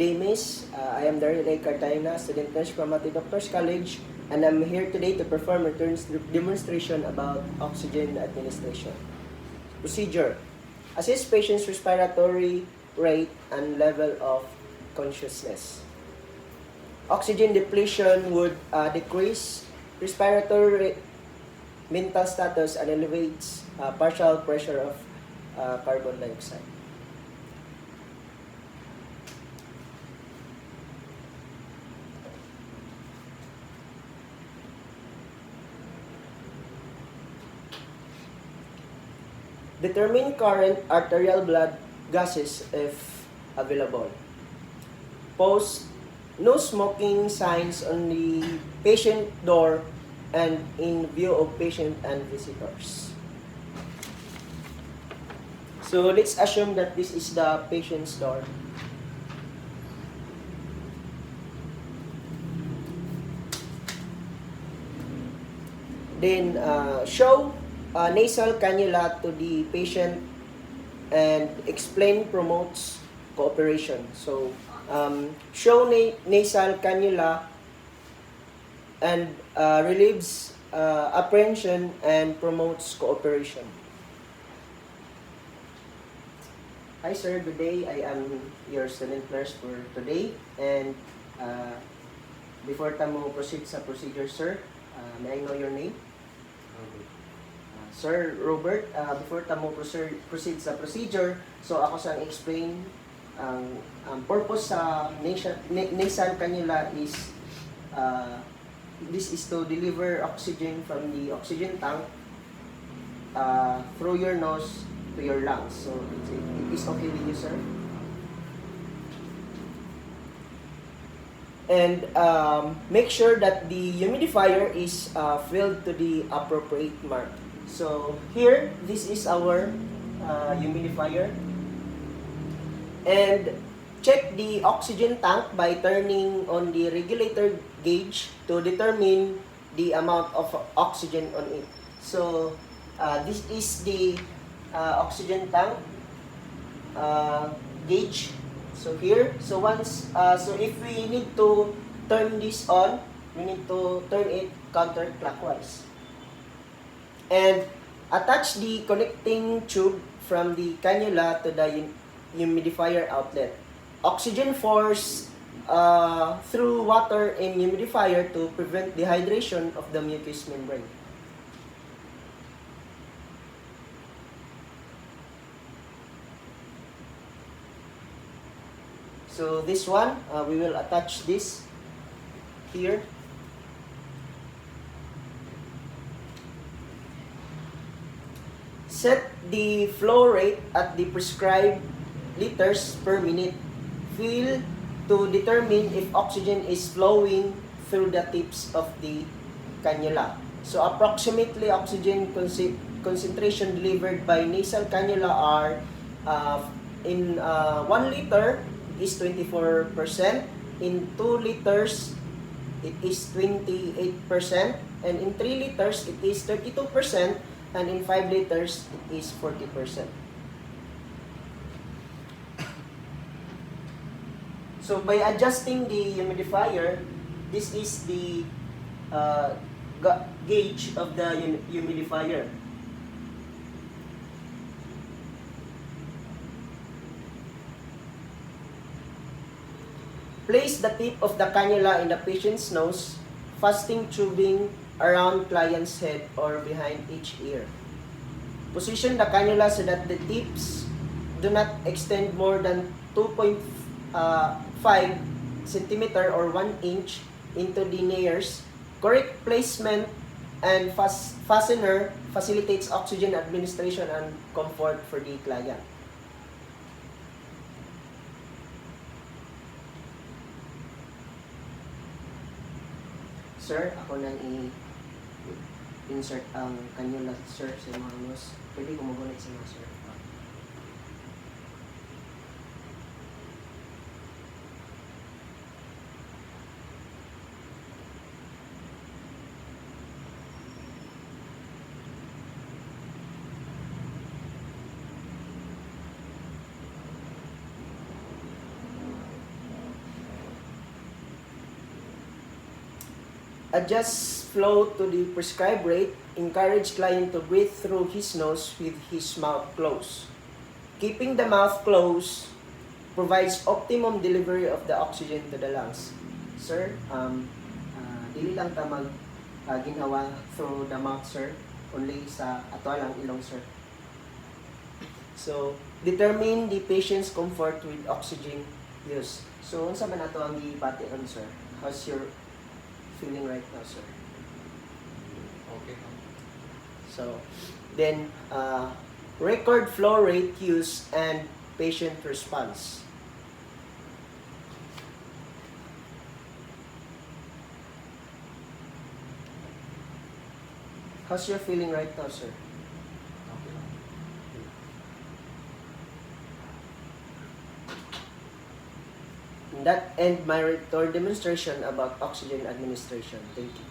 day, Miss. I am Daryl A. Cartagena, student nurse from Mati Doctors College, and I'm here today to perform a demonstration about oxygen administration. Procedure. Assess patient's respiratory rate and level of consciousness. Oxygen depletion would decrease respiratory rate, mental status, and elevates partial pressure of carbon dioxide. Determine current arterial blood gases if available. Post no smoking signs on the patient door and in view of patient and visitors. So let's assume that this is the patient's door. Then show nasal cannula to the patient and explain promotes cooperation. So show nasal cannula and relieves apprehension and promotes cooperation. Hi sir, good day. I am your student nurse for today, and before tamo proceed sa procedure sir, may I know your name? Sir Robert, before tamo proceed sa procedure, so ako sang explain ang purpose sa nasal cannula is this is to deliver oxygen from the oxygen tank through your nose to your lungs. So it is okay with you, sir? And make sure that the humidifier is filled to the appropriate mark. So here, this is our humidifier. And check the oxygen tank by turning on the regulator gauge to determine the amount of oxygen on it. So this is the oxygen tank gauge. So here, so once, so if we need to turn this on, we need to turn it counterclockwise. And attach the connecting tube from the cannula to the humidifier outlet. Oxygen force through water in humidifier to prevent dehydration of the mucous membrane. So this one, we will attach this here. Set the flow rate at the prescribed liters per minute. Feel to determine if oxygen is flowing through the tips of the cannula. So approximately oxygen concentration delivered by nasal cannula are in 1 liter is 24%, in 2 liters it is 28%, and in 3 liters it is 32%, and in 5 liters it is 40%. So by adjusting the humidifier, this is the gauge of the humidifier. Place the tip of the cannula in the patient's nose, fasting tubing around client's head or behind each ear. Position the cannula so that the tips do not extend more than 2.5 centimeter or 1 inch into the nares. Correct placement and fastener facilitates oxygen administration and comfort for the client. Sir, ako nang i-insert ang cannula, sir, sa mga nose. Pwede ko magunit sa mga, sir. Adjust flow to the prescribed rate. Encourage client to breathe through his nose with his mouth closed. Keeping the mouth closed provides optimum delivery of the oxygen to the lungs. Sir, dili lang ta mag ginawa through the mouth, sir. Only sa ato lang ilong, sir. So, determine the patient's comfort with oxygen use. So, unsa man ato ang gibati on, sir? How's your feeling right now, sir? Okay. So, then, record flow rate use and patient response. How's your feeling right now, sir? Okay lang. And that end my rhetoric demonstration about oxygen administration. Thank you.